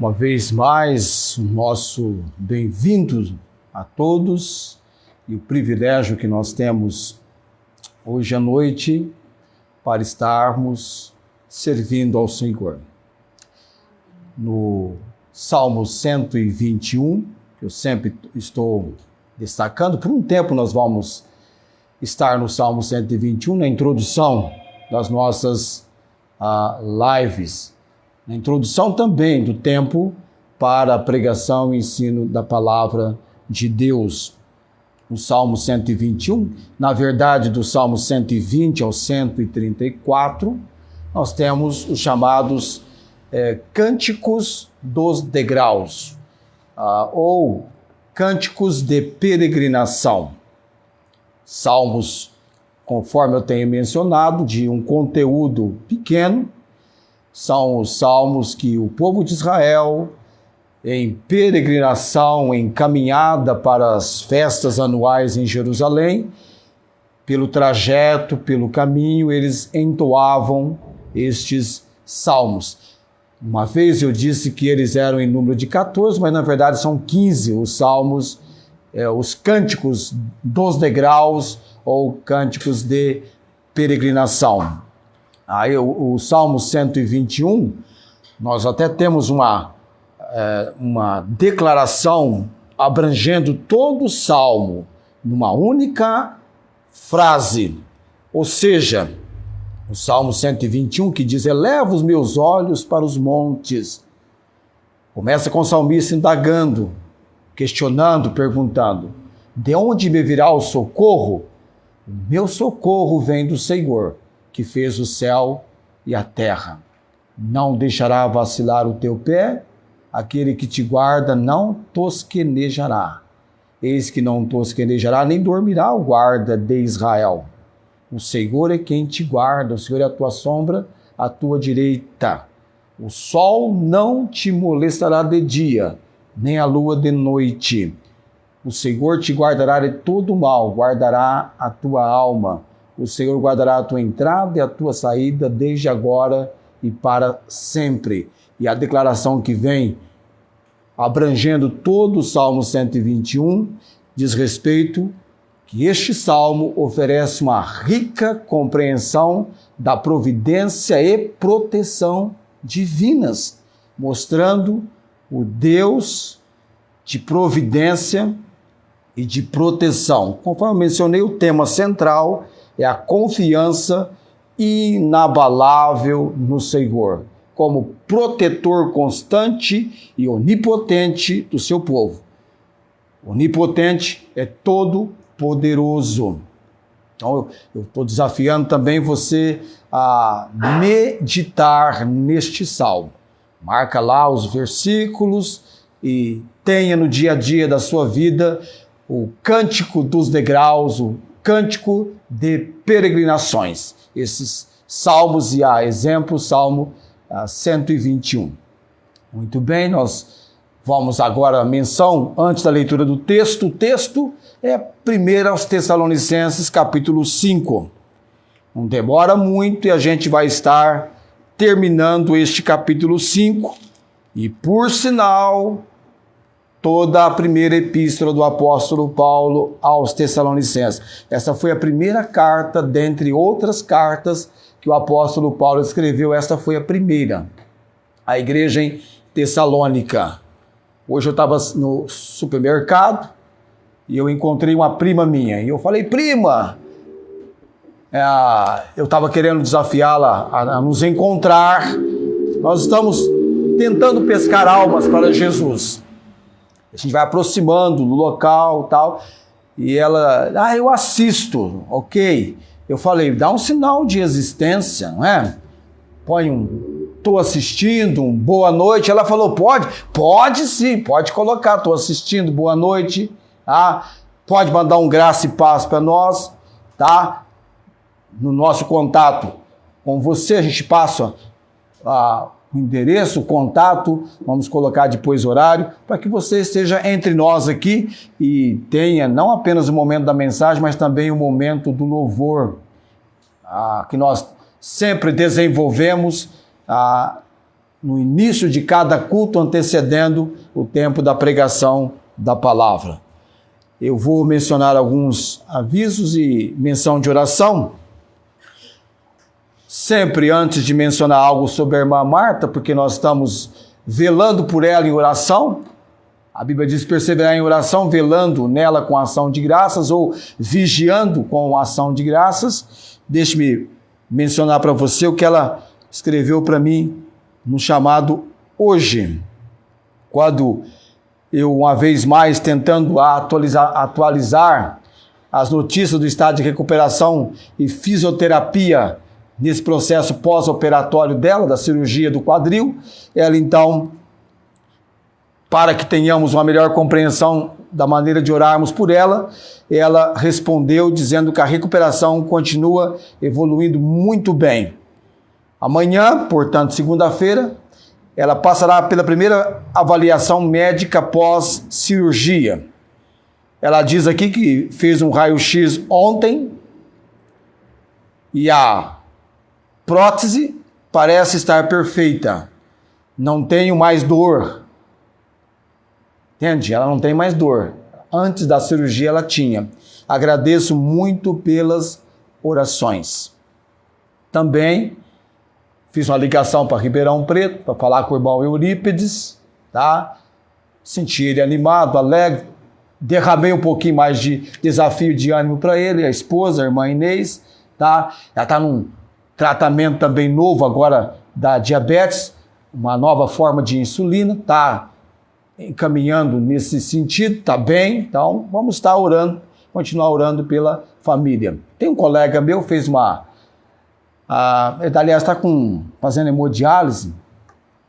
Uma vez mais, o nosso bem-vindo a todos e o privilégio que nós temos hoje à noite para estarmos servindo ao Senhor. No Salmo 121, que eu sempre estou destacando, por um tempo nós vamos estar no Salmo 121, na introdução das nossas lives, na introdução também do tempo para a pregação e ensino da palavra de Deus. O Salmo 121, na verdade, do Salmo 120 ao 134, nós temos os chamados cânticos dos degraus, ou cânticos de peregrinação. Salmos, conforme eu tenho mencionado, de um conteúdo pequeno, são os salmos que o povo de Israel, em peregrinação, em caminhada para as festas anuais em Jerusalém, pelo trajeto, pelo caminho, eles entoavam estes salmos. Uma vez eu disse que eles eram em número de 14, mas na verdade são 15 os salmos, os cânticos dos degraus ou cânticos de peregrinação. Aí o Salmo 121, nós até temos uma declaração abrangendo todo o Salmo numa única frase, ou seja, o Salmo 121 que diz: eleva os meus olhos para os montes. Começa com o salmista indagando, questionando, perguntando: de onde me virá o socorro? O meu socorro vem do Senhor, que fez o céu e a terra. Não deixará vacilar o teu pé, aquele que te guarda não tosquenejará. Eis que não tosquenejará, nem dormirá o guarda de Israel. O Senhor é quem te guarda, o Senhor é a tua sombra, à tua direita. O sol não te molestará de dia, nem a lua de noite. O Senhor te guardará de todo mal, guardará a tua alma. O Senhor guardará a tua entrada e a tua saída, desde agora e para sempre. E a declaração que vem, abrangendo todo o Salmo 121, diz respeito que este salmo oferece uma rica compreensão da providência e proteção divinas, mostrando o Deus de providência e de proteção. Conforme eu mencionei, o tema central é a confiança inabalável no Senhor, como protetor constante e onipotente do seu povo. Onipotente é todo poderoso. Então, eu estou desafiando também você a meditar neste salmo. Marca lá os versículos e tenha no dia a dia da sua vida o cântico dos degraus, o cântico de peregrinações. Esses salmos e a exemplo, Salmo 121. Muito bem, nós vamos agora à menção, antes da leitura do texto. O texto é 1 aos Tessalonicenses, capítulo 5. Não demora muito e a gente vai estar terminando este capítulo 5. E, por sinal, toda a primeira epístola do apóstolo Paulo aos Tessalonicenses. Essa foi a primeira carta, dentre outras cartas que o apóstolo Paulo escreveu. Esta foi a primeira, a igreja em Tessalônica. Hoje eu estava no supermercado e eu encontrei uma prima minha. E eu falei: prima, eu estava querendo desafiá-la a nos encontrar. Nós estamos tentando pescar almas para Jesus. A gente vai aproximando do local e tal. E ela: eu assisto, ok. Eu falei: dá um sinal de existência, não é? Põe estou assistindo, boa noite. Ela falou: pode? Pode sim, pode colocar, estou assistindo, boa noite. Tá? Pode mandar um graça e paz para nós, tá? No nosso contato com você, a gente passa o endereço, o contato, vamos colocar depois horário, para que você esteja entre nós aqui e tenha não apenas o momento da mensagem, mas também o momento do louvor, que nós sempre desenvolvemos no início de cada culto, antecedendo o tempo da pregação da palavra. Eu vou mencionar alguns avisos e menção de oração. Sempre antes de mencionar algo sobre a irmã Marta, porque nós estamos velando por ela em oração. A Bíblia diz perseverar em oração, velando nela com ação de graças ou vigiando com ação de graças. Deixe-me mencionar para você o que ela escreveu para mim no chamado hoje, quando eu, uma vez mais, tentando atualizar as notícias do estado de recuperação e fisioterapia nesse processo pós-operatório dela, da cirurgia do quadril, ela então, para que tenhamos uma melhor compreensão da maneira de orarmos por ela, ela respondeu dizendo que a recuperação continua evoluindo muito bem. Amanhã, portanto, segunda-feira, ela passará pela primeira avaliação médica pós-cirurgia. Ela diz aqui que fez um raio-x ontem e a prótese parece estar perfeita. Não tenho mais dor. Entende? Ela não tem mais dor. Antes da cirurgia ela tinha. Agradeço muito pelas orações. Também fiz uma ligação para Ribeirão Preto, para falar com o irmão Eurípides, tá? Senti ele animado, alegre, derramei um pouquinho mais de desafio de ânimo para ele, a esposa, a irmã Inês, tá? Ela está num tratamento também novo agora da diabetes, uma nova forma de insulina, tá encaminhando nesse sentido, tá bem, então vamos estar orando, continuar orando pela família. Tem um colega meu, fez ele, aliás, está fazendo hemodiálise,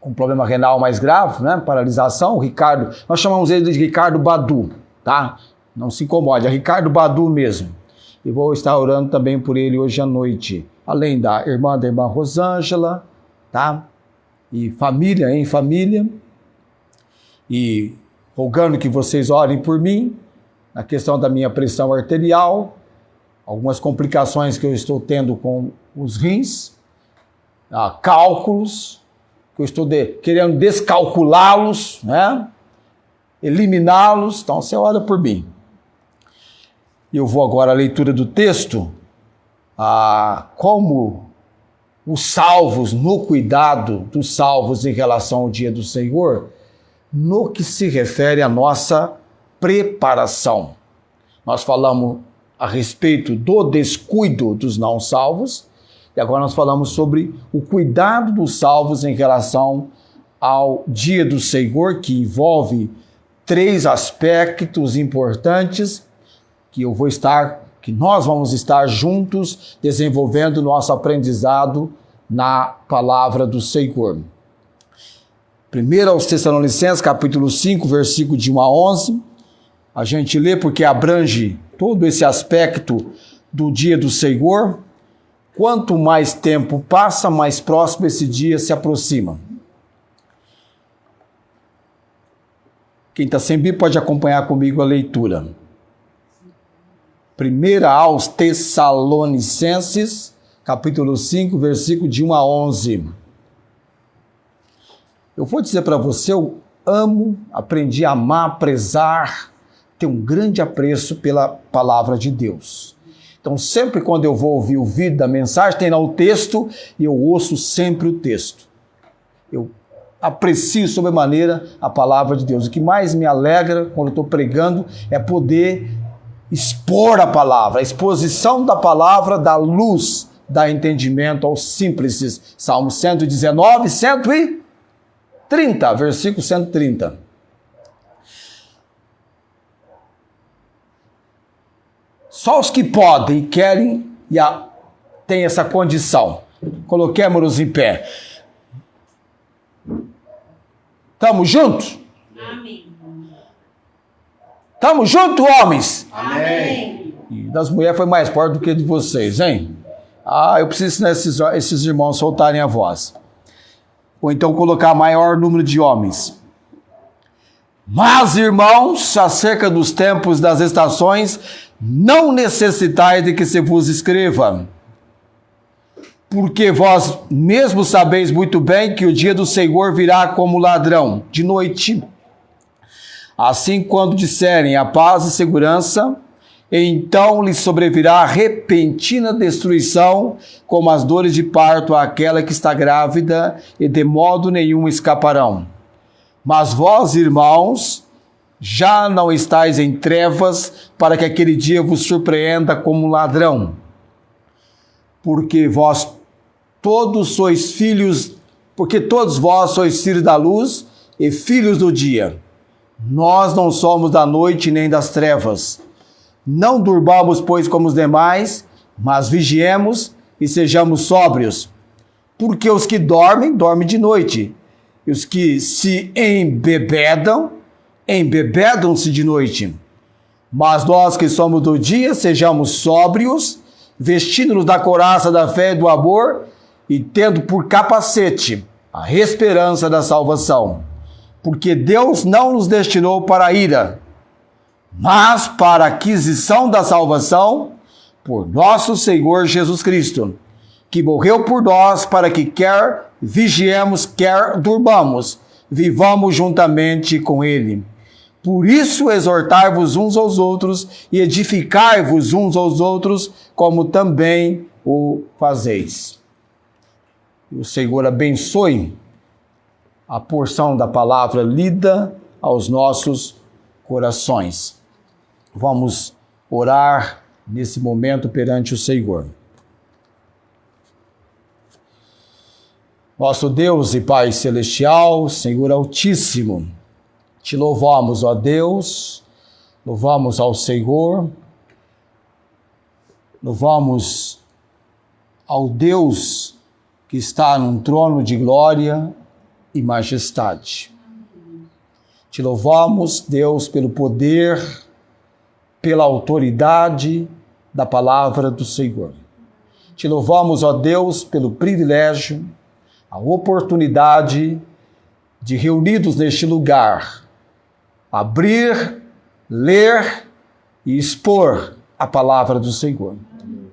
com problema renal mais grave, né? Paralisação. O Ricardo, nós chamamos ele de Ricardo Badu, tá? Não se incomode, é Ricardo Badu mesmo. E vou estar orando também por ele hoje à noite, além da irmã Rosângela, tá? E família em família. E rogando que vocês orem por mim, na questão da minha pressão arterial, algumas complicações que eu estou tendo com os rins, cálculos, que eu estou querendo descalculá-los, né? Eliminá-los. Então você ora por mim. Eu vou agora à leitura do texto, como os salvos, no cuidado dos salvos em relação ao dia do Senhor, no que se refere à nossa preparação. Nós falamos a respeito do descuido dos não salvos, e agora nós falamos sobre o cuidado dos salvos em relação ao dia do Senhor, que envolve 3 aspectos importantes que nós vamos estar juntos desenvolvendo nosso aprendizado na palavra do Senhor. 1 aos Tessalonicenses, capítulo 5, versículo de 1 a 11, a gente lê porque abrange todo esse aspecto do dia do Senhor. Quanto mais tempo passa, mais próximo esse dia se aproxima. Quem está sem Bíblia pode acompanhar comigo a leitura. 1 aos Tessalonicenses, capítulo 5, versículo de 1 a 11. Eu vou dizer para você, eu amo, aprendi a amar, prezar, ter um grande apreço pela palavra de Deus. Então, sempre quando eu vou ouvir o vídeo da mensagem, tem lá o texto e eu ouço sempre o texto. Eu aprecio sobremaneira a palavra de Deus. O que mais me alegra quando eu estou pregando é poder expor a palavra. A exposição da palavra dá luz, dá entendimento aos simples. Salmo 119, 130, versículo 130. Só os que podem e querem têm essa condição. Coloquemos-nos em pé. Estamos juntos? Amém. Estamos juntos, homens? Amém. E das mulheres foi mais forte do que de vocês, hein? Eu preciso ensinar esses irmãos soltarem a voz. Ou então colocar maior número de homens. Mas, irmãos, acerca dos tempos das estações, não necessitais de que se vos escreva, Porque vós mesmos sabeis muito bem que o dia do Senhor virá como ladrão, de noite. Assim, quando disserem a paz e segurança, então lhes sobrevirá repentina destruição, como as dores de parto àquela que está grávida, e de modo nenhum escaparão. Mas vós, irmãos, já não estáis em trevas, para que aquele dia vos surpreenda como um ladrão. Porque todos vós sois filhos da luz e filhos do dia. Nós não somos da noite nem das trevas. Não durmamos, pois, como os demais, mas vigiemos e sejamos sóbrios. Porque os que dormem, dormem de noite. E os que se embebedam, embebedam-se de noite. Mas nós que somos do dia, sejamos sóbrios, vestindo-nos da couraça da fé e do amor, e tendo por capacete a esperança da salvação. Porque Deus não nos destinou para a ira, mas para a aquisição da salvação por nosso Senhor Jesus Cristo, que morreu por nós para que quer vigiemos, quer durmamos, vivamos juntamente com Ele. Por isso exortai-vos uns aos outros e edificai-vos uns aos outros, como também o fazeis. O Senhor abençoe a porção da palavra lida aos nossos corações. Vamos orar nesse momento perante o Senhor. Nosso Deus e Pai Celestial, Senhor Altíssimo, te louvamos, ó Deus, louvamos ao Senhor, louvamos ao Deus que está num trono de glória e majestade. Te louvamos, Deus, pelo poder, pela autoridade da palavra do Senhor. Te louvamos, ó Deus, pelo privilégio, a oportunidade de, reunidos neste lugar, abrir, ler e expor a palavra do Senhor.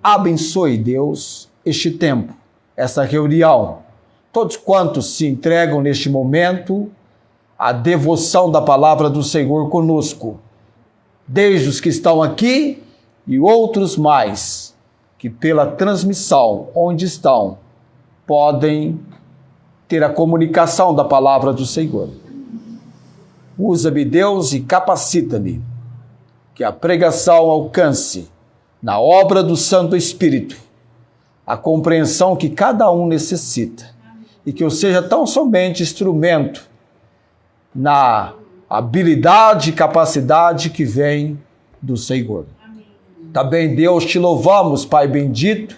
Abençoe, Deus, este tempo, essa reunião, todos quantos se entregam neste momento à devoção da palavra do Senhor conosco, desde os que estão aqui e outros mais, que pela transmissão, onde estão, podem ter a comunicação da palavra do Senhor. Usa-me, Deus, e capacita-me, que a pregação alcance, na obra do Santo Espírito, a compreensão que cada um necessita, e que eu seja tão somente instrumento na habilidade e capacidade que vem do Senhor. Também, Deus, te louvamos, Pai bendito,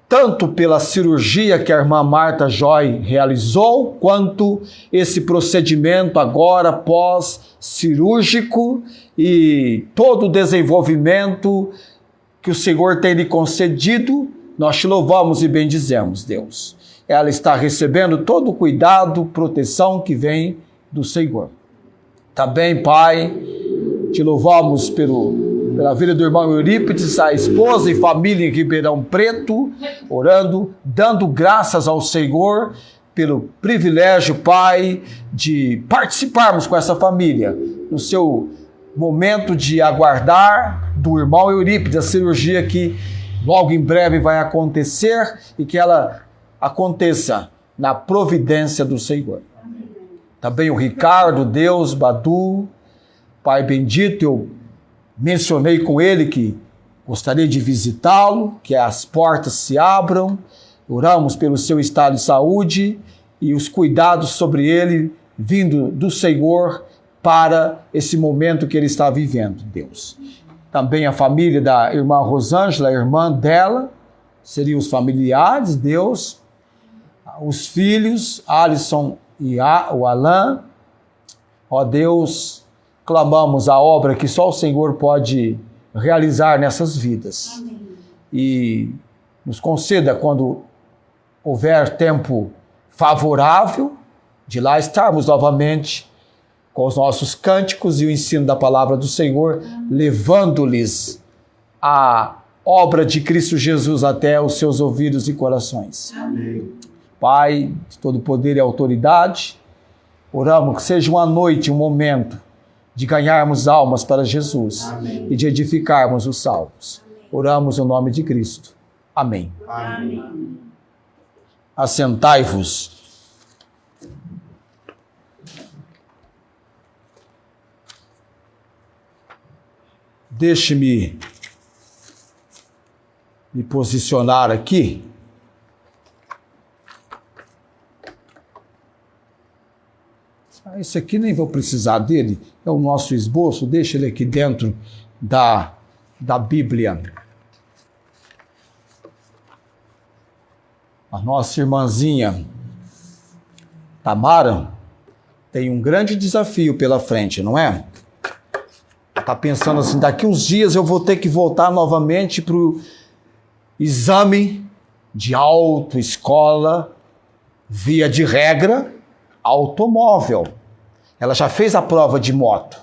tanto pela cirurgia que a irmã Marta Joy realizou, quanto esse procedimento agora pós-cirúrgico e todo o desenvolvimento que o Senhor tem lhe concedido, nós te louvamos e bendizemos, Deus. Ela está recebendo todo o cuidado, proteção que vem do Senhor. Também, Pai, te louvamos pela vida do irmão Eurípides, a esposa e família em Ribeirão Preto, orando, dando graças ao Senhor pelo privilégio, Pai, de participarmos com essa família no seu momento de aguardar do irmão Eurípides, a cirurgia que logo em breve vai acontecer e que ela aconteça na providência do Senhor. Também o Ricardo, Deus, Badu, Pai bendito, eu mencionei com ele que gostaria de visitá-lo, que as portas se abram, oramos pelo seu estado de saúde e os cuidados sobre ele vindo do Senhor para esse momento que ele está vivendo, Deus. Também a família da irmã Rosângela, a irmã dela, seriam os familiares, Deus, os filhos, Alisson e o Alain. Ó Deus, clamamos a obra que só o Senhor pode realizar nessas vidas. Amém. E nos conceda, quando houver tempo favorável, de lá estarmos novamente com os nossos cânticos e o ensino da palavra do Senhor, levando-lhes a obra de Cristo Jesus até os seus ouvidos e corações. Amém. Pai, de todo poder e autoridade, oramos que seja uma noite, um momento de ganharmos almas para Jesus. Amém. E de edificarmos os salvos. Oramos no nome de Cristo. Amém. Amém. Assentai-vos. Deixe-me me posicionar aqui. Esse aqui nem vou precisar dele, é o nosso esboço, deixa ele aqui dentro da Bíblia. A nossa irmãzinha Tamara tem um grande desafio pela frente, não é? Está pensando assim, daqui uns dias eu vou ter que voltar novamente para o exame de autoescola, via de regra, automóvel. Ela já fez a prova de moto,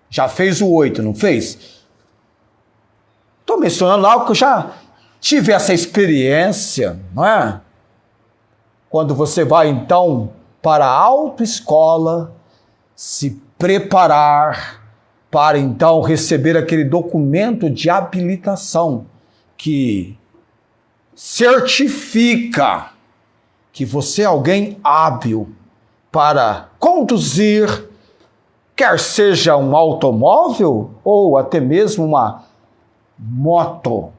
já fez o 8, não fez? Estou mencionando algo que eu já tive essa experiência, não é? Quando você vai então para a autoescola, se preparar para então receber aquele documento de habilitação que certifica que você é alguém hábil para conduzir, quer seja um automóvel ou até mesmo uma moto.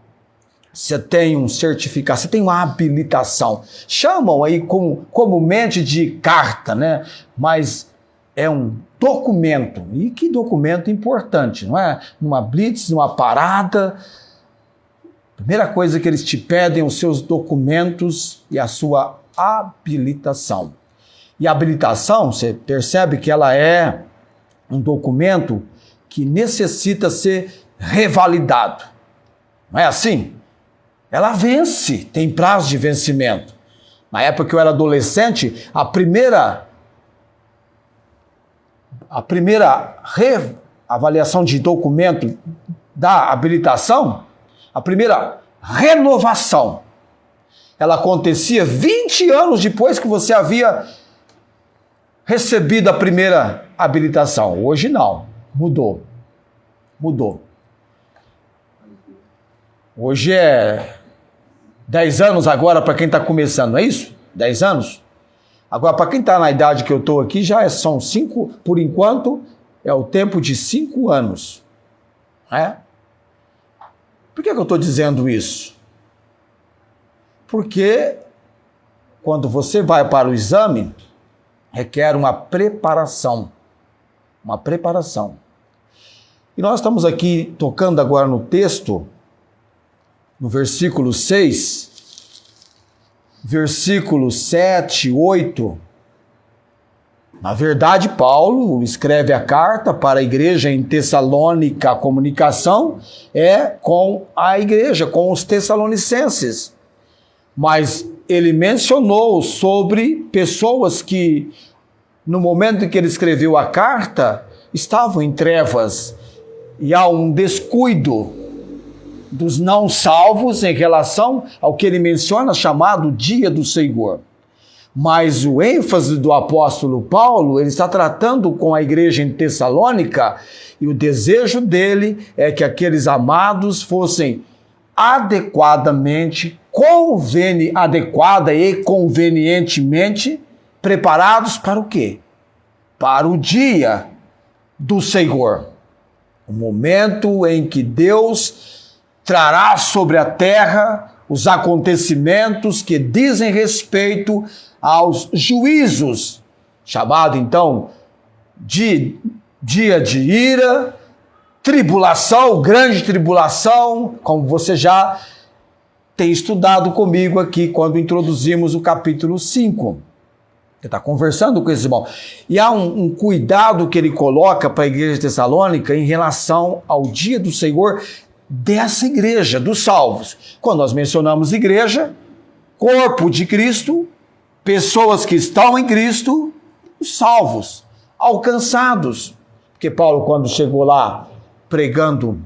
Você tem um certificado, você tem uma habilitação. Chamam aí comumente de carta, né? Mas é um documento. E que documento importante, não é? Numa blitz, numa parada. Primeira coisa que eles te pedem, os seus documentos e a sua habilitação. E a habilitação, você percebe que ela é um documento que necessita ser revalidado. Não é assim? Ela vence, tem prazo de vencimento. Na época que eu era adolescente, a primeira reavaliação de documento da habilitação, a primeira renovação, ela acontecia 20 anos depois que você havia recebido a primeira habilitação. Hoje não, mudou. Hoje é 10 anos agora para quem está começando, não é isso? 10 anos? Agora, para quem está na idade que eu estou aqui, são 5, por enquanto, é o tempo de 5 anos. É? Por que eu estou dizendo isso? Porque quando você vai para o exame, requer uma preparação. Uma preparação. E nós estamos aqui tocando agora no texto, no versículo 6, versículos 7, 8. Na verdade, Paulo escreve a carta para a igreja em Tessalônica. A comunicação é com a igreja, com os tessalonicenses. Mas ele mencionou sobre pessoas que, no momento em que ele escreveu a carta, estavam em trevas. E há um descuido dos não salvos em relação ao que ele menciona chamado Dia do Senhor. Mas o ênfase do apóstolo Paulo, ele está tratando com a igreja em Tessalônica, e o desejo dele é que aqueles amados fossem adequada e convenientemente preparados para o quê? Para o dia do Senhor. O momento em que Deus trará sobre a terra os acontecimentos que dizem respeito aos juízos, chamado então de dia de ira, tribulação, grande tribulação, como você já tem estudado comigo aqui quando introduzimos o capítulo 5. Ele está conversando com esse irmão. E há um cuidado que ele coloca para a igreja de Tessalônica em relação ao dia do Senhor dessa igreja, dos salvos. Quando nós mencionamos igreja, corpo de Cristo, pessoas que estão em Cristo, os salvos, alcançados. Porque Paulo, quando chegou lá pregando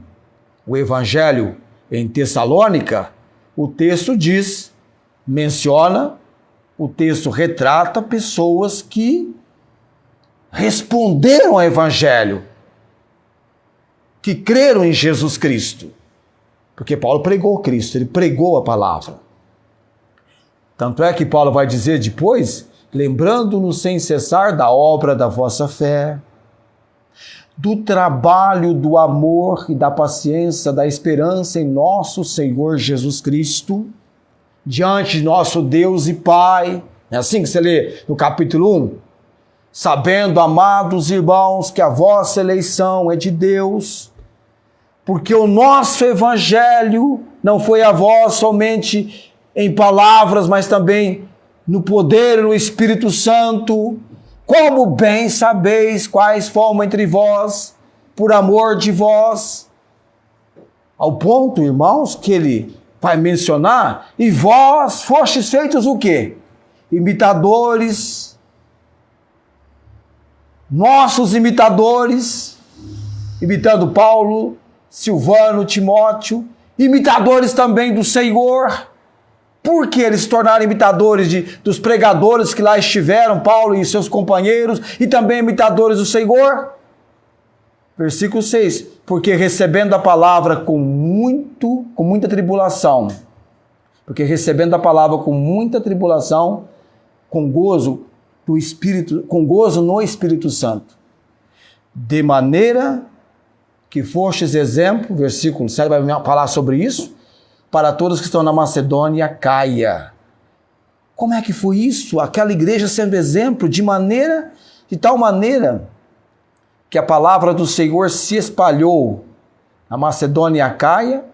o evangelho em Tessalônica, o texto o texto retrata pessoas que responderam ao Evangelho, que creram em Jesus Cristo. Porque Paulo pregou Cristo, ele pregou a palavra. Tanto é que Paulo vai dizer depois, lembrando-nos sem cessar da obra da vossa fé, do trabalho, do amor e da paciência, da esperança em nosso Senhor Jesus Cristo, diante de nosso Deus e Pai. É assim que você lê no capítulo 1. Sabendo, amados irmãos, que a vossa eleição é de Deus, porque o nosso evangelho não foi a vós somente em palavras, mas também no poder e no Espírito Santo, como bem sabeis quais fomos entre vós, por amor de vós. Ao ponto, irmãos, que ele vai mencionar, e vós fostes feitos o quê? Imitadores, nossos imitadores, imitando Paulo, Silvano, Timóteo, imitadores também do Senhor. Por que eles se tornaram imitadores dos pregadores que lá estiveram, Paulo e seus companheiros, e também imitadores do Senhor? Versículo 6. Porque recebendo a palavra com muita tribulação, porque recebendo a palavra com muita tribulação, com gozo do Espírito, com gozo no Espírito Santo, de maneira que fostes exemplo, versículo 7 vai falar sobre isso, para todos que estão na Macedônia e Acaia. Como é que foi isso? Aquela igreja sendo exemplo, de tal maneira, que a palavra do Senhor se espalhou na Macedônia e Acaia,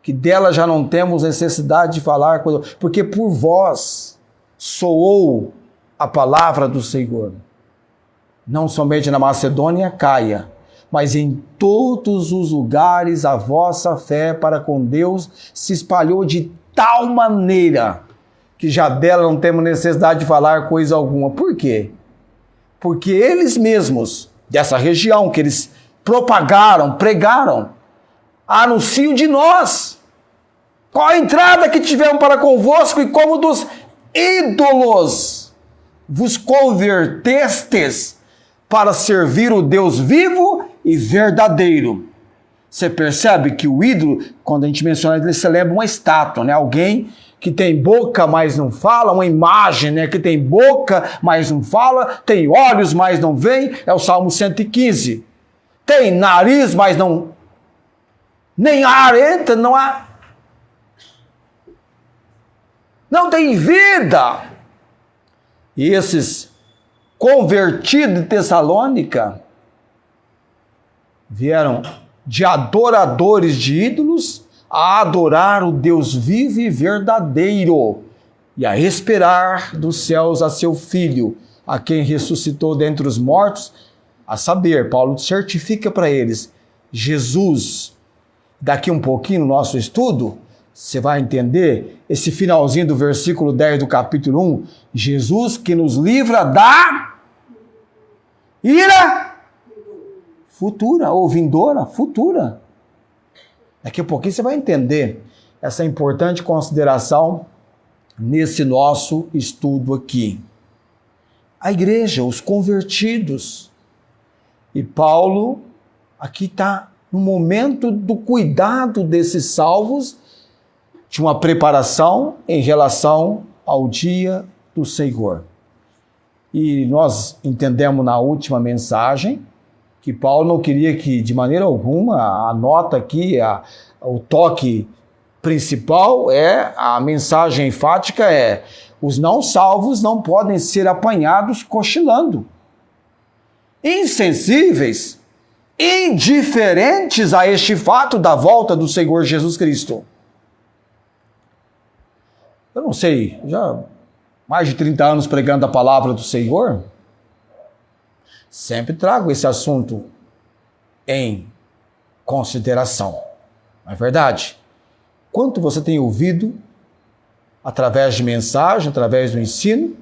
que dela já não temos necessidade de falar, porque por vós soou a palavra do Senhor, não somente na Macedônia e Acaia, mas em todos os lugares a vossa fé para com Deus se espalhou de tal maneira que já dela não temos necessidade de falar coisa alguma. Por quê? Porque eles mesmos, dessa região, que eles propagaram, pregaram, anunciam de nós. Qual a entrada que tivemos para convosco e como dos ídolos vos convertestes para servir o Deus vivo e verdadeiro. Você percebe que o ídolo, quando a gente menciona ele, você lembra uma estátua, né? Alguém que tem boca, mas não fala, uma imagem, né? Que tem boca, mas não fala, tem olhos, mas não vê, é o Salmo 115. Tem nariz, mas não, nem ar entra, não há, não tem vida. E esses convertidos de Tessalônica vieram de adoradores de ídolos a adorar o Deus vivo e verdadeiro e a esperar dos céus a seu Filho, a quem ressuscitou dentre os mortos, a saber, Paulo certifica para eles, Jesus. Daqui um pouquinho no nosso estudo, você vai entender esse finalzinho do versículo 10 do capítulo 1, Jesus que nos livra da ira futura, ou vindoura, futura. Daqui a pouquinho você vai entender essa importante consideração nesse nosso estudo aqui. A igreja, os convertidos. E Paulo aqui está no momento do cuidado desses salvos, de uma preparação em relação ao dia do Senhor. E nós entendemos na última mensagem que Paulo não queria que, de maneira alguma, a nota aqui, o toque principal a mensagem enfática os não salvos não podem ser apanhados cochilando. Insensíveis, indiferentes a este fato da volta do Senhor Jesus Cristo. Eu não sei, já mais de 30 anos pregando a palavra do Senhor, sempre trago esse assunto em consideração. Não é verdade? Quanto você tem ouvido através de mensagem, através do ensino,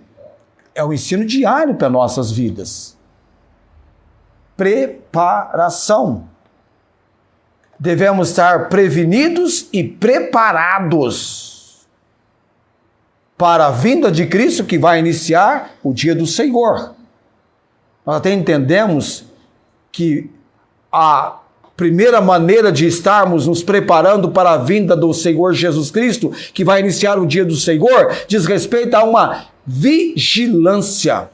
é o ensino diário para nossas vidas. Preparação. devemos estar prevenidos e preparados para a vinda de Cristo, que vai iniciar o dia do Senhor. Nós até entendemos que a primeira maneira de estarmos nos preparando para a vinda do Senhor Jesus Cristo, que vai iniciar o dia do Senhor, diz respeito a uma vigilância.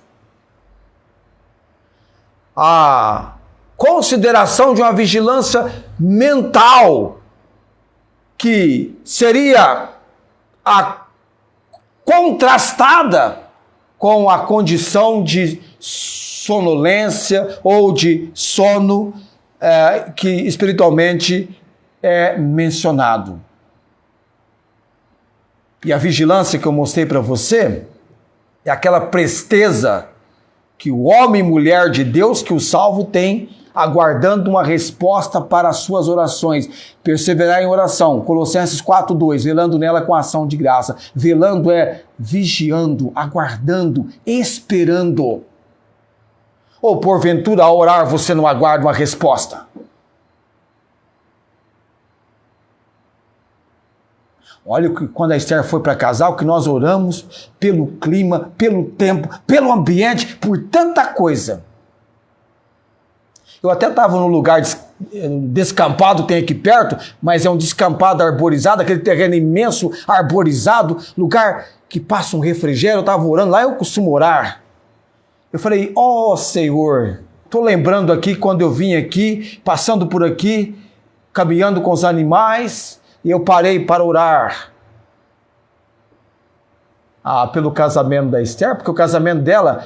A consideração de uma vigilância mental, que seria contrastada com a condição de sonolência ou de sono que espiritualmente é mencionado. E a vigilância que eu mostrei para você é aquela presteza que o homem e mulher de Deus, que o salvo tem, aguardando uma resposta para as suas orações. Perseverar em oração, Colossenses 4:2, velando nela com ação de graça. Velando é vigiando, aguardando, esperando. Ou porventura ao orar você não aguarda uma resposta? Olha que quando a Esther foi para casar, o que nós oramos pelo clima, pelo tempo, pelo ambiente, por tanta coisa. Eu até estava num lugar descampado, tem aqui perto, mas é um descampado arborizado, aquele terreno imenso, arborizado, lugar que passa um refrigério. Eu estava orando, lá eu costumo orar. Eu falei, ó Senhor, estou lembrando aqui quando eu vim aqui, passando por aqui, caminhando com os animais, e eu parei para orar pelo casamento da Esther, porque o casamento dela,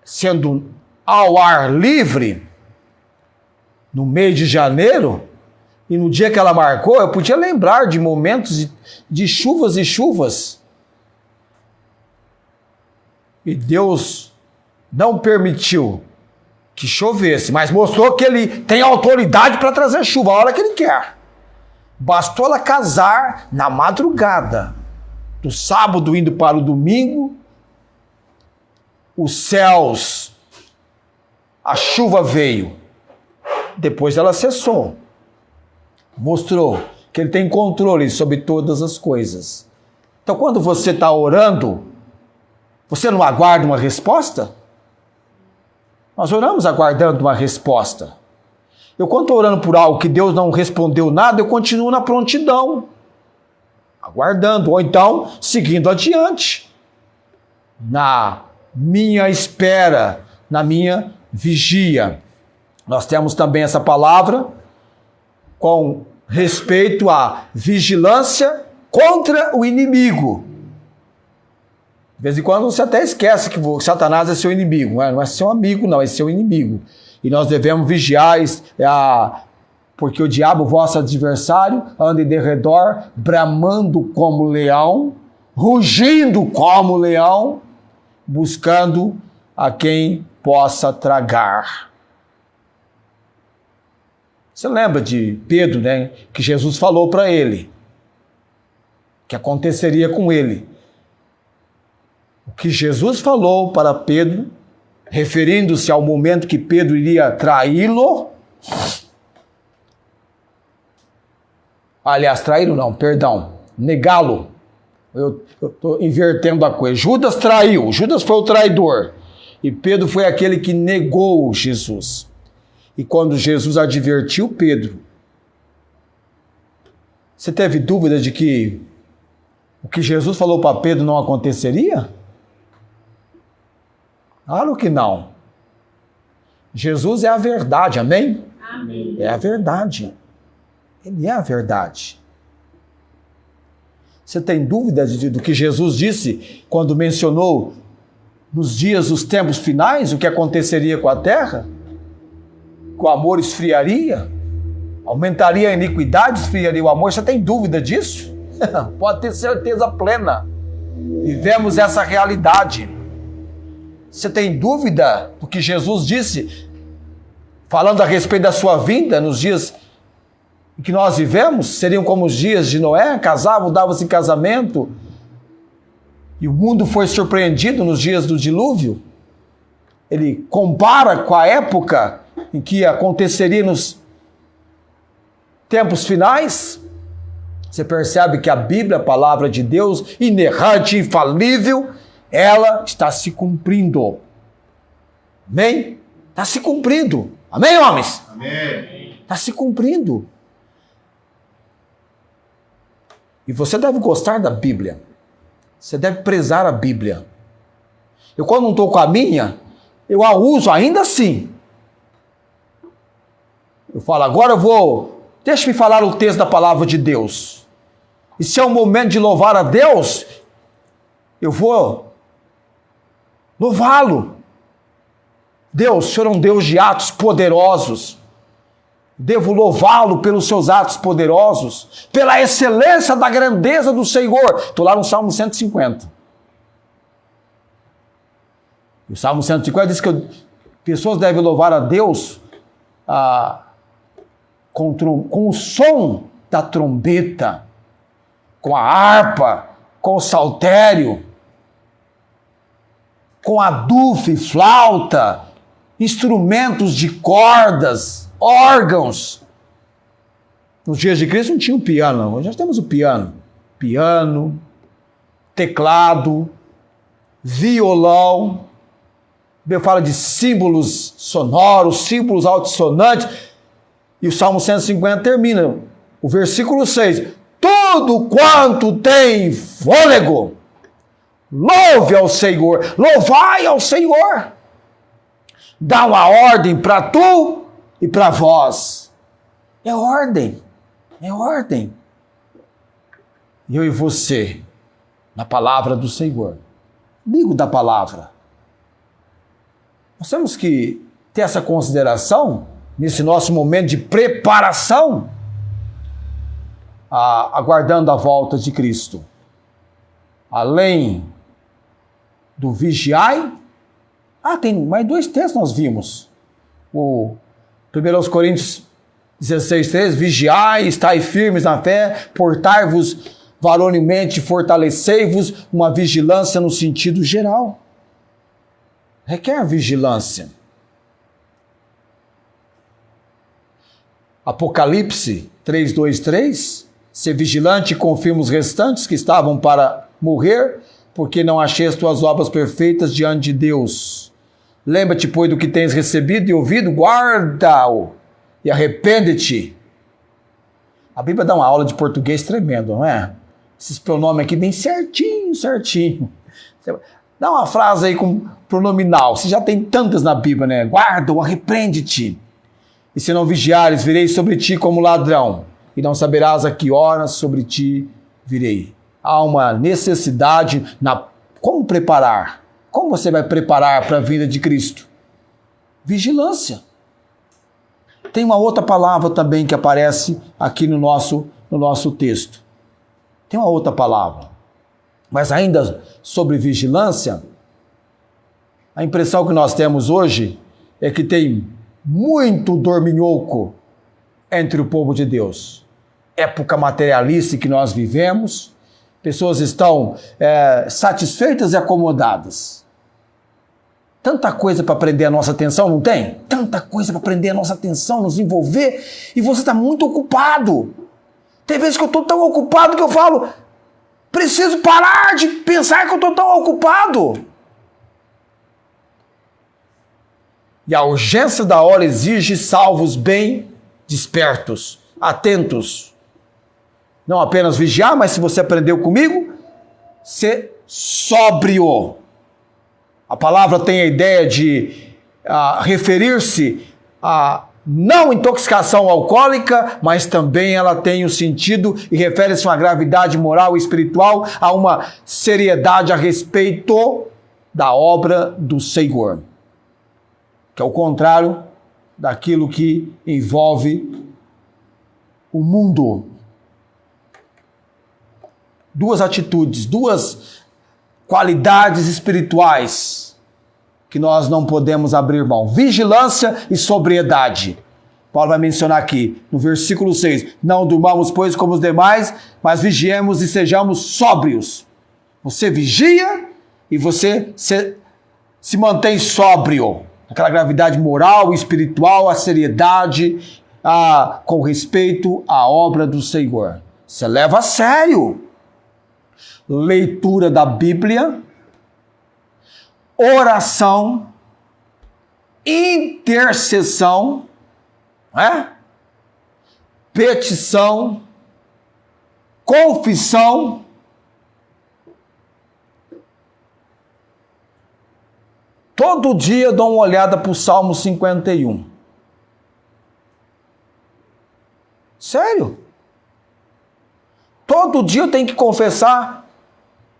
sendo ao ar livre, no mês de janeiro, e no dia que ela marcou, eu podia lembrar de momentos de chuvas e chuvas. E Deus não permitiu que chovesse, mas mostrou que Ele tem autoridade para trazer chuva a hora que Ele quer. Bastou ela casar na madrugada, do sábado indo para o domingo, os céus, a chuva veio. Depois ela cessou. Mostrou que Ele tem controle sobre todas as coisas. Então, quando você está orando, você não aguarda uma resposta? Nós oramos aguardando uma resposta. Eu, quando estou orando por algo que Deus não respondeu nada, eu continuo na prontidão, aguardando, ou então seguindo adiante, na minha espera, na minha vigia. Nós temos também essa palavra com respeito à vigilância contra o inimigo. De vez em quando você até esquece que Satanás é seu inimigo, não é seu amigo, não, é seu inimigo. E nós devemos vigiar, porque o diabo, vosso adversário, anda em derredor, bramando como leão, rugindo como leão, buscando a quem possa tragar. Você lembra de Pedro, né? Que Jesus falou para ele, que aconteceria com ele. O que Jesus falou para Pedro, referindo-se ao momento que Pedro iria traí-lo. Aliás, traí-lo não, perdão, negá-lo. Eu estou invertendo a coisa. Judas traiu, Judas foi o traidor. E Pedro foi aquele que negou Jesus. E quando Jesus advertiu Pedro, você teve dúvida de que o que Jesus falou para Pedro não aconteceria? Claro que não. Jesus é a verdade, amém? Amém. É a verdade. Ele é a verdade. Você tem dúvida do que Jesus disse quando mencionou nos dias dos tempos finais o que aconteceria com a terra? Que o amor esfriaria? Aumentaria a iniquidade, esfriaria o amor? Você tem dúvida disso? Pode ter certeza plena. Vivemos essa realidade. Você tem dúvida do que Jesus disse, falando a respeito da sua vinda, nos dias em que nós vivemos? Seriam como os dias de Noé, casavam, davam-se em casamento, e o mundo foi surpreendido nos dias do dilúvio. Ele compara com a época em que aconteceria nos tempos finais, você percebe que a Bíblia, a palavra de Deus, inerrante, infalível, ela está se cumprindo. Amém? Está se cumprindo. Amém, homens? Amém. Está se cumprindo. E você deve gostar da Bíblia. Você deve prezar a Bíblia. Eu, quando não estou com a minha, eu a uso ainda assim. Eu falo, agora eu vou... Deixa-me falar o texto da palavra de Deus. E se é o momento de louvar a Deus, eu vou louvá-lo. Deus, o Senhor é um Deus de atos poderosos. Devo louvá-lo pelos seus atos poderosos, pela excelência da grandeza do Senhor. Estou lá no Salmo 150. O Salmo 150 diz que pessoas devem louvar a Deus com o som da trombeta, com a harpa, com o saltério, com a dufe, flauta, instrumentos de cordas, órgãos. Nos dias de Cristo não tinha o piano, hoje nós temos o piano. Piano, teclado, violão. Eu falo de símbolos sonoros, símbolos altissonantes. E o Salmo 150 termina, o versículo 6. Tudo quanto tem fôlego, louve ao Senhor, louvai ao Senhor. Dá uma ordem para tu e para vós. É ordem, é ordem. Eu e você, na palavra do Senhor, amigo da palavra. Nós temos que ter essa consideração nesse nosso momento de preparação, aguardando a volta de Cristo. Além do vigiai, tem mais 2 textos nós vimos. O 1 Coríntios 16:3, vigiai, estai firmes na fé, portai-vos varonilmente, fortalecei-vos, uma vigilância no sentido geral. Requer vigilância. Apocalipse 3:2-3, ser vigilante e confirma os restantes que estavam para morrer, porque não achei as tuas obras perfeitas diante de Deus. Lembra-te, pois, do que tens recebido e ouvido, guarda-o e arrepende-te. A Bíblia dá uma aula de português tremendo, não é? Esses pronomes aqui bem certinho, certinho. Dá uma frase aí com pronominal, você já tem tantas na Bíblia, né? Guarda-o, arrepende-te. E se não vigiares, virei sobre ti como ladrão, e não saberás a que horas sobre ti virei. Há uma necessidade como preparar? Como você vai preparar para a vinda de Cristo? Vigilância. Tem uma outra palavra também que aparece aqui no nosso texto. Tem uma outra palavra. Mas ainda sobre vigilância, a impressão que nós temos hoje é que tem muito dorminhoco entre o povo de Deus. Época materialista que nós vivemos, pessoas estão satisfeitas e acomodadas. Tanta coisa para prender a nossa atenção, não tem? Tanta coisa para prender a nossa atenção, nos envolver, e você está muito ocupado. Tem vezes que eu estou tão ocupado que eu falo, preciso parar de pensar que eu estou tão ocupado. E a urgência da hora exige salvos bem despertos, atentos. Não apenas vigiar, mas se você aprendeu comigo, ser sóbrio. A palavra tem a ideia de referir-se a não intoxicação alcoólica, mas também ela tem o sentido e refere-se a uma gravidade moral e espiritual, a uma seriedade a respeito da obra do Senhor, que é o contrário daquilo que envolve o mundo. 2 atitudes, 2 qualidades espirituais que nós não podemos abrir mão. Vigilância e sobriedade. Paulo vai mencionar aqui, no versículo 6. Não durmamos, pois, como os demais, mas vigiemos e sejamos sóbrios. Você vigia e você se mantém sóbrio. Aquela gravidade moral e espiritual, a seriedade com respeito à obra do Senhor. Você leva a sério. Leitura da Bíblia, oração, intercessão, petição, confissão. Todo dia eu dou uma olhada para o Salmo 51. Sério? Todo dia eu tenho que confessar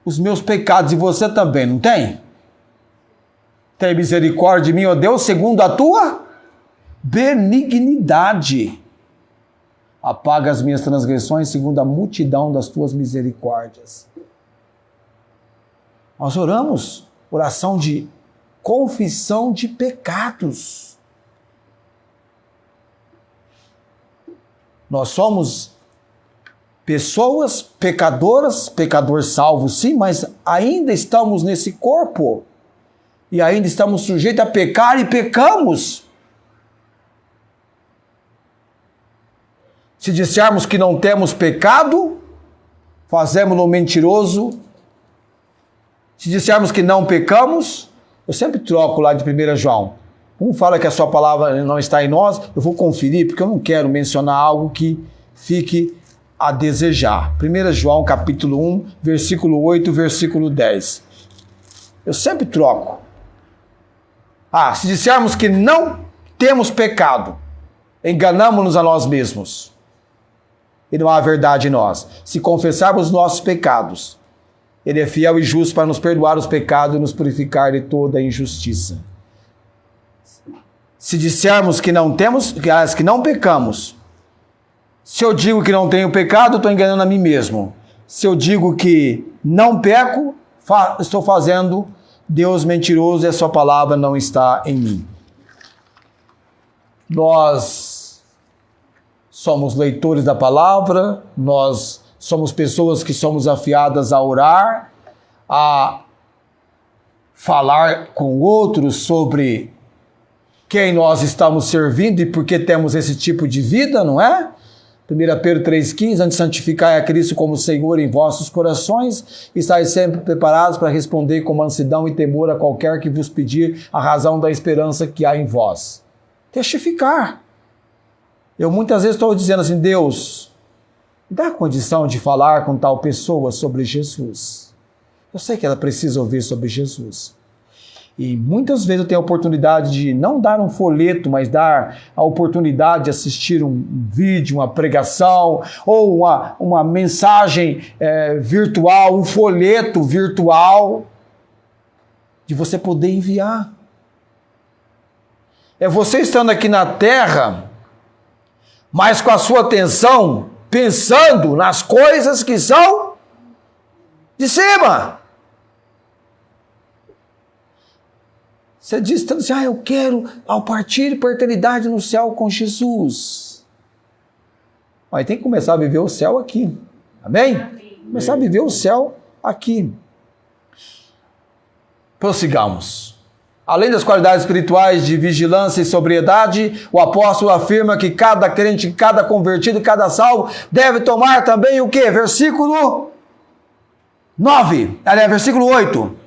os meus pecados, e você também, não tem? Tem misericórdia de mim, ó Deus, segundo a tua benignidade. Apaga as minhas transgressões segundo a multidão das tuas misericórdias. Nós oramos, oração de confissão de pecados. Nós somos pessoas pecadoras, pecador salvo sim, mas ainda estamos nesse corpo. E ainda estamos sujeitos a pecar e pecamos. Se dissermos que não temos pecado, fazemos-no mentiroso. Se dissermos que não pecamos, eu sempre troco lá de 1 João. Um fala que a sua palavra não está em nós, eu vou conferir, porque eu não quero mencionar algo que fique a desejar. 1 João capítulo 1, versículo 8, versículo 10. Eu sempre troco. Se dissermos que não temos pecado, enganamos-nos a nós mesmos. E não há verdade em nós. Se confessarmos os nossos pecados, Ele é fiel e justo para nos perdoar os pecados e nos purificar de toda a injustiça. Se dissermos que não temos, que não pecamos, se eu digo que não tenho pecado, estou enganando a mim mesmo. Se eu digo que não peco, estou fazendo Deus mentiroso e a sua palavra não está em mim. Nós somos leitores da palavra, nós somos pessoas que somos afiadas a orar, a falar com outros sobre quem nós estamos servindo e por que temos esse tipo de vida, não é? 1 Pedro 3,15, antes santificai a Cristo como Senhor em vossos corações, e estáis sempre preparados para responder com mansidão e temor a qualquer que vos pedir a razão da esperança que há em vós. Testificar. Eu muitas vezes estou dizendo assim, Deus, me dá a condição de falar com tal pessoa sobre Jesus. Eu sei que ela precisa ouvir sobre Jesus. E muitas vezes eu tenho a oportunidade de não dar um folheto, mas dar a oportunidade de assistir um vídeo, uma pregação, ou uma mensagem virtual, um folheto virtual, de você poder enviar. É você estando aqui na terra, mas com a sua atenção pensando nas coisas que são de cima. Você diz tanto assim, eu quero ao partir para a eternidade no céu com Jesus. Mas tem que começar a viver o céu aqui. Amém? Começar a viver o céu aqui. Prossigamos. Além das qualidades espirituais de vigilância e sobriedade, o apóstolo afirma que cada crente, cada convertido, cada salvo deve tomar também o quê? Versículo 9. Aliás, versículo 8.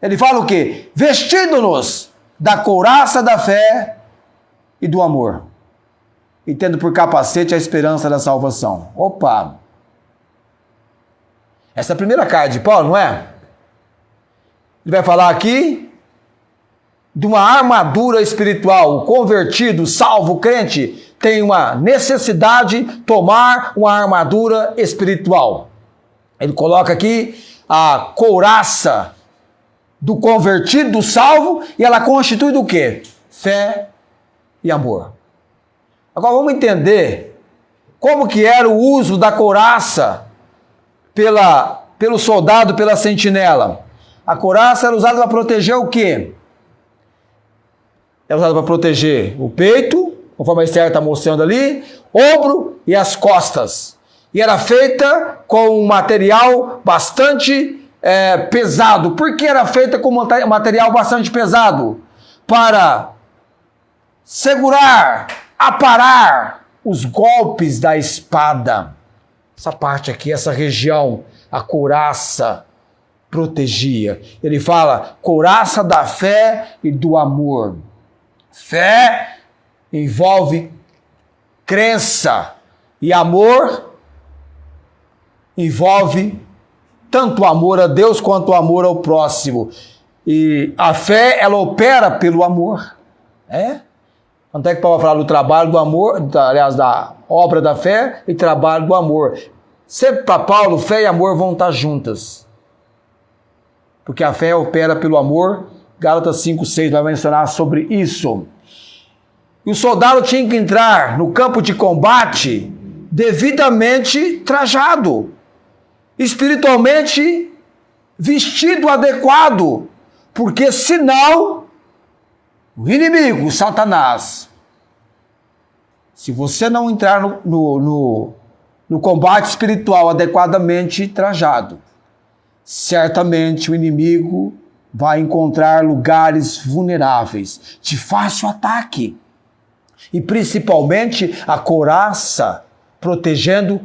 Ele fala o quê? Vestindo-nos da couraça da fé e do amor, e tendo por capacete a esperança da salvação. Opa! Essa é a primeira carta de Paulo, não é? Ele vai falar aqui de uma armadura espiritual. O convertido, o salvo, o crente, tem uma necessidade de tomar uma armadura espiritual. Ele coloca aqui a couraça do convertido, do salvo, e ela constitui do quê? Fé e amor. Agora vamos entender como que era o uso da couraça pelo soldado, pela sentinela. A couraça era usada para proteger o quê? É usada para proteger o peito, conforme a Esther está mostrando ali, ombro e as costas. E era feita com um material bastante pesado. Por que era feita com material bastante pesado? Para segurar aparar os golpes da espada. Essa parte aqui, essa região, a couraça, protegia. Ele fala, couraça da fé e do amor. Fé envolve crença e amor envolve tanto o amor a Deus quanto o amor ao próximo. E a fé, ela opera pelo amor. Quanto é que Paulo fala do trabalho do amor, aliás, da obra da fé e trabalho do amor? Sempre para Paulo, fé e amor vão estar juntas. Porque a fé opera pelo amor. Gálatas 5:6 vai mencionar sobre isso. E o soldado tinha que entrar no campo de combate devidamente trajado, espiritualmente vestido adequado, porque senão o inimigo, Satanás, se você não entrar no combate espiritual adequadamente trajado, certamente o inimigo vai encontrar lugares vulneráveis de fácil ataque. E principalmente a couraça protegendo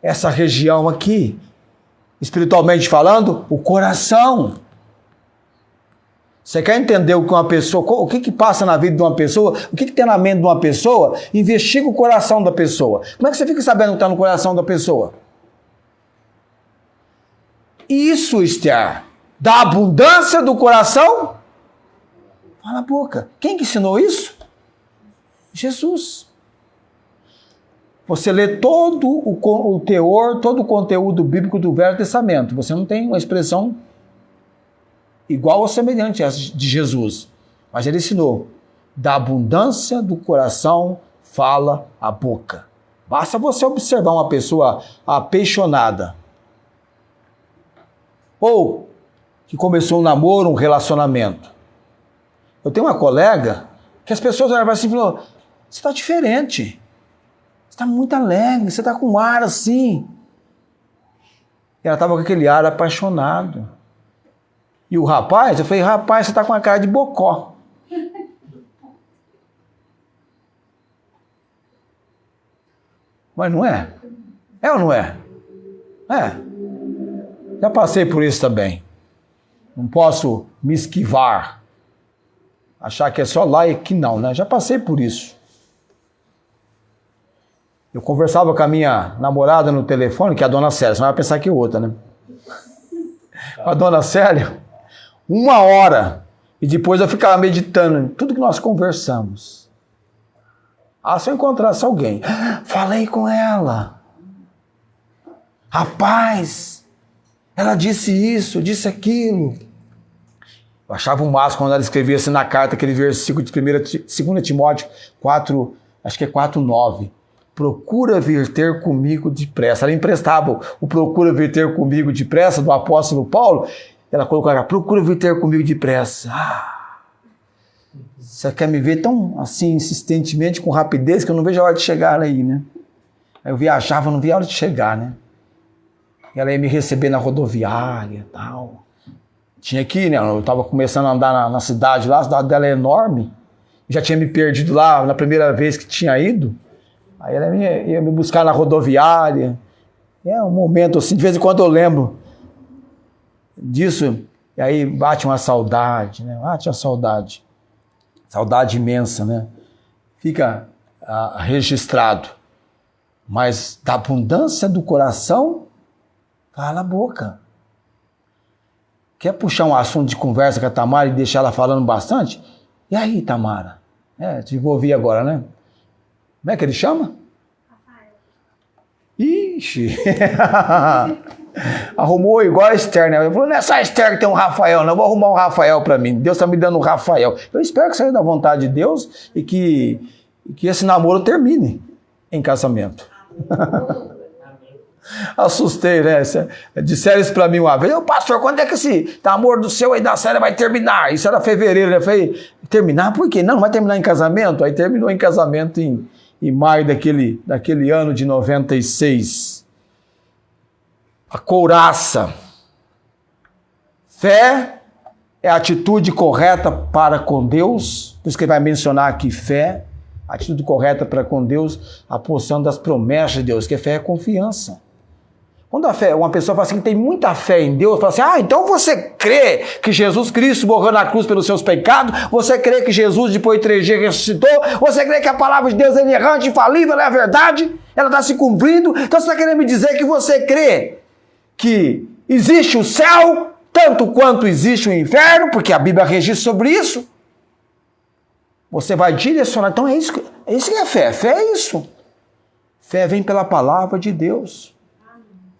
essa região aqui. Espiritualmente falando, o coração. Você quer entender o que uma pessoa, o que passa na vida de uma pessoa, o que tem na mente de uma pessoa? Investiga o coração da pessoa. Como é que você fica sabendo o que está no coração da pessoa? Isso, Esther, da abundância do coração, fala a boca. Quem que ensinou isso? Jesus. Você lê todo o teor, todo o conteúdo bíblico do Velho Testamento. Você não tem uma expressão igual ou semelhante a essa de Jesus. Mas ele ensinou, da abundância do coração fala a boca. Basta você observar uma pessoa apaixonada, ou que começou um namoro, um relacionamento. Eu tenho uma colega que as pessoas olhavam assim e falaram, você está diferente. Você está muito alegre, você está com um ar assim. E ela estava com aquele ar apaixonado. E o rapaz, eu falei, rapaz, você está com a cara de bocó. Mas não é? É ou não é? É. Já passei por isso também. Não posso me esquivar. Achar que é só lá e que não, né? Já passei por isso. Eu conversava com a minha namorada no telefone, que é a dona Célia, você vai pensar que é outra, né? A dona Célia, 1 hora, e depois eu ficava meditando em tudo que nós conversamos. Se eu encontrasse alguém, falei com ela. Rapaz, ela disse isso, disse aquilo. Eu achava o máximo quando ela escrevia assim na carta, aquele versículo de 2 Timóteo 4, acho que é 4:9. Procura vir ter comigo depressa. Ela emprestava o procura vir ter comigo depressa do apóstolo Paulo. Ela colocava, procura vir ter comigo depressa. Você quer me ver tão assim, insistentemente, com rapidez, que eu não vejo a hora de chegar aí, né? Aí eu viajava, não via a hora de chegar, né? E ela ia me receber na rodoviária e tal. Tinha que ir, né? Eu estava começando a andar na cidade lá, a cidade dela é enorme. Já tinha me perdido lá na primeira vez que tinha ido. Aí ela ia me buscar na rodoviária. É um momento assim, de vez em quando eu lembro disso. E aí bate uma saudade, né? Bate uma saudade. Saudade imensa, né? Fica registrado. Mas da abundância do coração, fala a boca. Quer puxar um assunto de conversa com a Tamara e deixar ela falando bastante? E aí, Tamara? Te vou ouvir agora, né? Como é que ele chama? Rafael. Ixi! Arrumou igual a Esther, né? Ele falou, não é só a Esther que tem um Rafael, não. Eu vou arrumar um Rafael para mim. Deus está me dando um Rafael. Eu espero que saia da vontade de Deus e que esse namoro termine em casamento. Assustei, né? Disseram isso pra mim uma vez. Pastor, quando é que esse namoro do seu aí da Célia vai terminar? Isso era fevereiro, né? Eu falei, terminar por quê? Não vai terminar em casamento? Aí terminou em casamento em maio daquele ano de 96. A couraça. Fé é a atitude correta para com Deus. Por isso que ele vai mencionar aqui fé. A atitude correta para com Deus, a posição das promessas de Deus, que fé é confiança. Quando a fé, uma pessoa fala assim, que tem muita fé em Deus, fala assim, então você crê que Jesus Cristo morreu na cruz pelos seus pecados, você crê que Jesus depois de 3 dias ressuscitou, você crê que a palavra de Deus é inerrante, infalível, ela é a verdade, ela está se cumprindo, então você está querendo me dizer que você crê que existe o céu, tanto quanto existe o inferno, porque a Bíblia registra sobre isso. Você vai direcionar, então é isso que é fé, fé é isso. Fé vem pela palavra de Deus.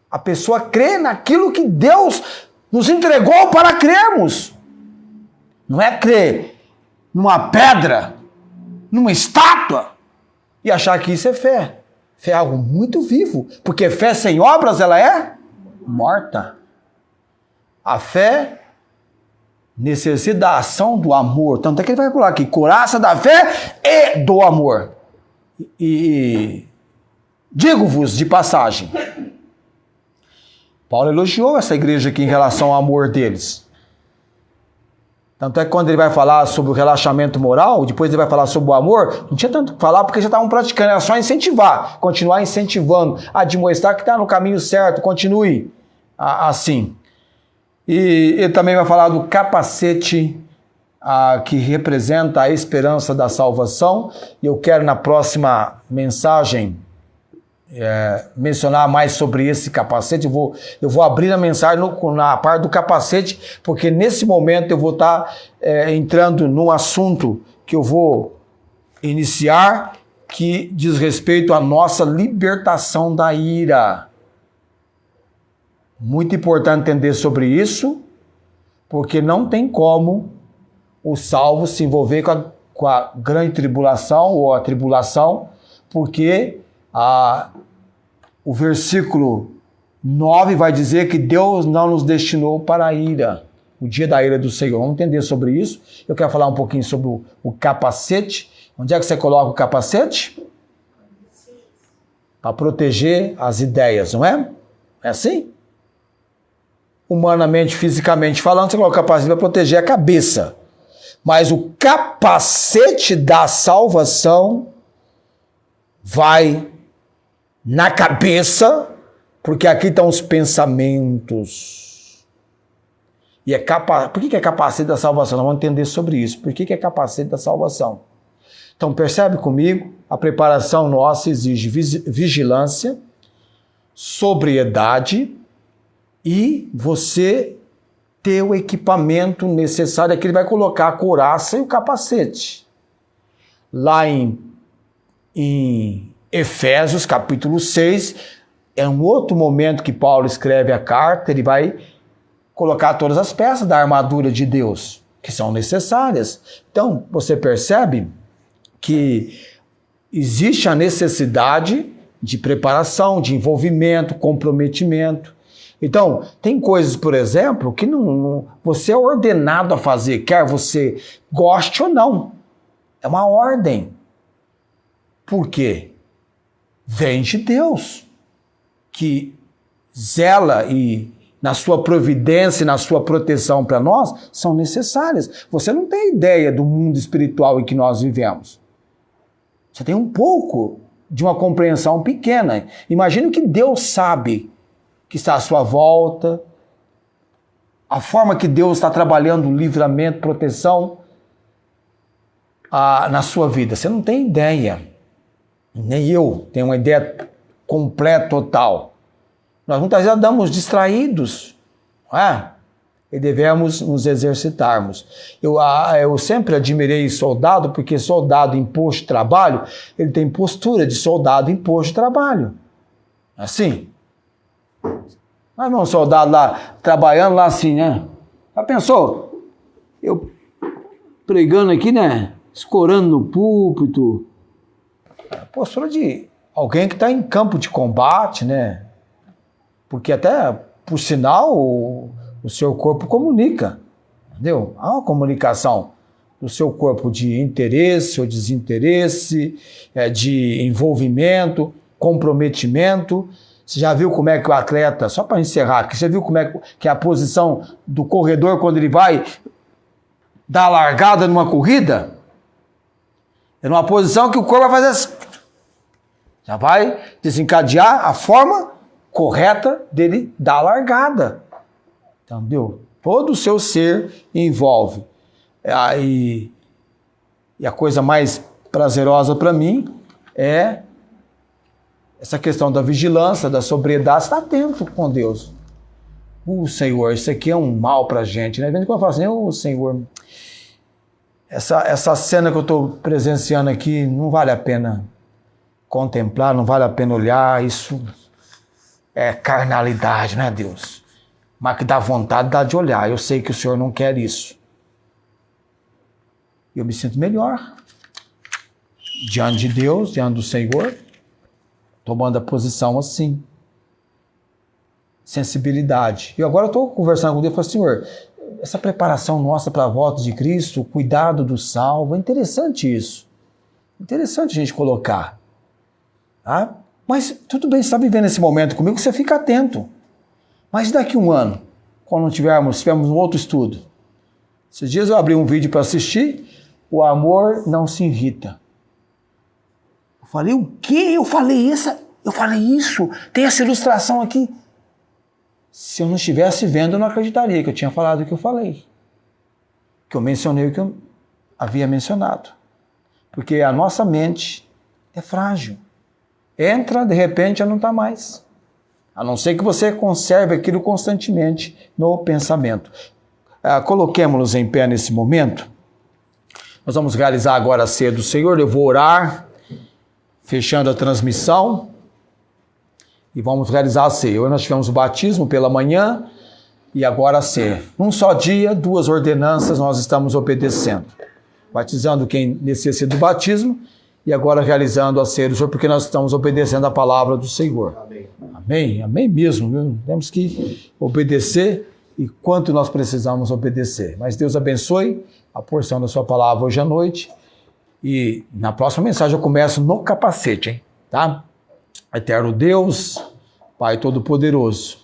A pessoa crê naquilo que Deus nos entregou para crermos. Não é crer numa pedra, numa estátua, e achar que isso é fé. Fé é algo muito vivo, porque fé sem obras, ela é morta. A fé necessita da ação do amor. Tanto é que ele vai falar aqui, coraça da fé e do amor. E digo-vos de passagem, Paulo elogiou essa igreja aqui em relação ao amor deles. Tanto é que quando ele vai falar sobre o relaxamento moral, depois ele vai falar sobre o amor, não tinha tanto que falar porque já estavam praticando, era só incentivar, continuar incentivando, admoestar que está no caminho certo, continue assim. E ele também vai falar do capacete que representa a esperança da salvação, e eu quero na próxima mensagem mencionar mais sobre esse capacete. Eu vou abrir a mensagem na parte do capacete, porque nesse momento eu vou estar entrando num assunto que eu vou iniciar, que diz respeito à nossa libertação da ira. Muito importante entender sobre isso, porque não tem como o salvo se envolver com a grande tribulação ou a tribulação, porque o versículo 9 vai dizer que Deus não nos destinou para a ira, o dia da ira do Senhor. Vamos entender sobre isso. Eu quero falar um pouquinho sobre o capacete. Onde é que você coloca o capacete? Para proteger as ideias, não é? É assim? Humanamente, fisicamente falando, você coloca o capacete para proteger a cabeça. Mas o capacete da salvação vai na cabeça, porque aqui estão os pensamentos. E por que é capacete da salvação? Nós vamos entender sobre isso. Por que é capacete da salvação? Então, percebe comigo? A preparação nossa exige vigilância, sobriedade e você ter o equipamento necessário. Aqui ele vai colocar a couraça e o capacete. Lá em Efésios, capítulo 6, é um outro momento que Paulo escreve a carta, ele vai colocar todas as peças da armadura de Deus, que são necessárias. Então, você percebe que existe a necessidade de preparação, de envolvimento, comprometimento. Então, tem coisas, por exemplo, que você é ordenado a fazer, quer você goste ou não. É uma ordem. Por quê? Vem de Deus, que zela e na sua providência e na sua proteção para nós, são necessárias. Você não tem ideia do mundo espiritual em que nós vivemos. Você tem um pouco de uma compreensão pequena. Imagina que Deus sabe que está à sua volta, a forma que Deus está trabalhando o livramento, proteção na sua vida. Você não tem ideia. Nem eu tenho uma ideia completa, total. Nós muitas vezes andamos distraídos, não é? E devemos nos exercitarmos. Eu sempre admirei soldado, porque soldado em posto de trabalho, ele tem postura de soldado em posto de trabalho. Assim. Mas não, um soldado lá, trabalhando lá assim, né? Já pensou? Eu pregando aqui, né? Escorando no púlpito. Postura de alguém que está em campo de combate, né? Porque até, por sinal, o seu corpo comunica, entendeu? Há uma comunicação do seu corpo de interesse ou desinteresse, de envolvimento, comprometimento. Você já viu como é que o atleta, só para encerrar, você viu como é que é a posição do corredor quando ele vai dar a largada numa corrida? É numa posição que o corpo vai fazer assim. Já vai desencadear a forma correta dele dar a largada. Entendeu? Todo o seu ser envolve. E a coisa mais prazerosa para mim é essa questão da vigilância, da sobriedade, estar atento com Deus. Senhor, isso aqui é um mal para a gente, né? Quando eu falo assim, Senhor, essa cena que eu estou presenciando aqui não vale a pena contemplar, não vale a pena olhar, isso é carnalidade, né, Deus? Mas que dá vontade, dá de olhar. Eu sei que o Senhor não quer isso. Eu me sinto melhor diante de Deus, diante do Senhor, tomando a posição assim. Sensibilidade. E agora eu estou conversando com Deus e falo, Senhor, essa preparação nossa para a volta de Cristo, o cuidado do salvo, é interessante isso. Interessante a gente colocar. Tá? Mas tudo bem, você está vivendo esse momento comigo, você fica atento. Mas daqui um ano, quando tivermos um outro estudo, esses dias eu abri um vídeo para assistir, o amor não se irrita. Eu falei, o quê? Eu falei isso? Tem essa ilustração aqui. Se eu não estivesse vendo, eu não acreditaria que eu tinha falado o que eu falei. Que eu mencionei o que eu havia mencionado. Porque a nossa mente é frágil. Entra, de repente, já não está mais. A não ser que você conserve aquilo constantemente no pensamento. Coloquemos-nos em pé nesse momento. Nós vamos realizar agora a ceia do Senhor. Eu vou orar, fechando a transmissão. E vamos realizar a ceia. Hoje nós tivemos o batismo pela manhã e agora a ceia. Num só dia, 2 ordenanças nós estamos obedecendo. Batizando quem necessita do batismo e agora realizando a ceia do Senhor, porque nós estamos obedecendo a palavra do Senhor. Amém. Amém, amém mesmo. Viu? Temos que obedecer e quanto nós precisamos obedecer. Mas Deus abençoe a porção da sua palavra hoje à noite. E na próxima mensagem eu começo no capacete, hein? Tá? Eterno Deus, Pai Todo-Poderoso,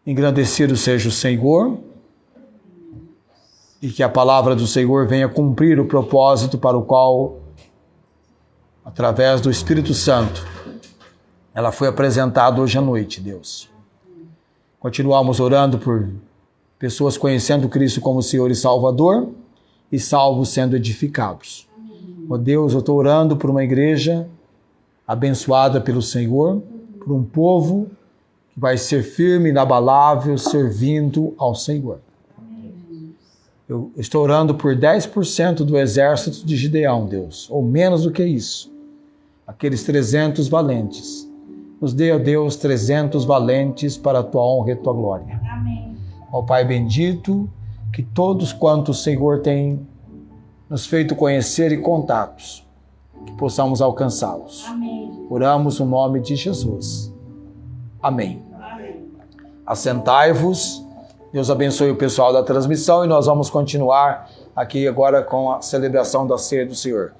engrandecido seja o Senhor e que a palavra do Senhor venha cumprir o propósito para o qual, através do Espírito Santo, ela foi apresentada hoje à noite, Deus. Continuamos orando por pessoas conhecendo Cristo como Senhor e Salvador e salvos sendo edificados. Ó Deus, eu estou orando por uma igreja abençoada pelo Senhor, por um povo que vai ser firme, inabalável, servindo ao Senhor. Eu estou orando por 10% do exército de Gideão, Deus, ou menos do que isso. Aqueles 300 valentes. Nos dê, ó Deus, 300 valentes para a tua honra e a tua glória. Amém. Ó Pai bendito, que todos quantos o Senhor tem nos feito conhecer e contatos, que possamos alcançá-los. Amém. Oramos no nome de Jesus. Amém. Amém. Assentai-vos. Deus abençoe o pessoal da transmissão e nós vamos continuar aqui agora com a celebração da ceia do Senhor.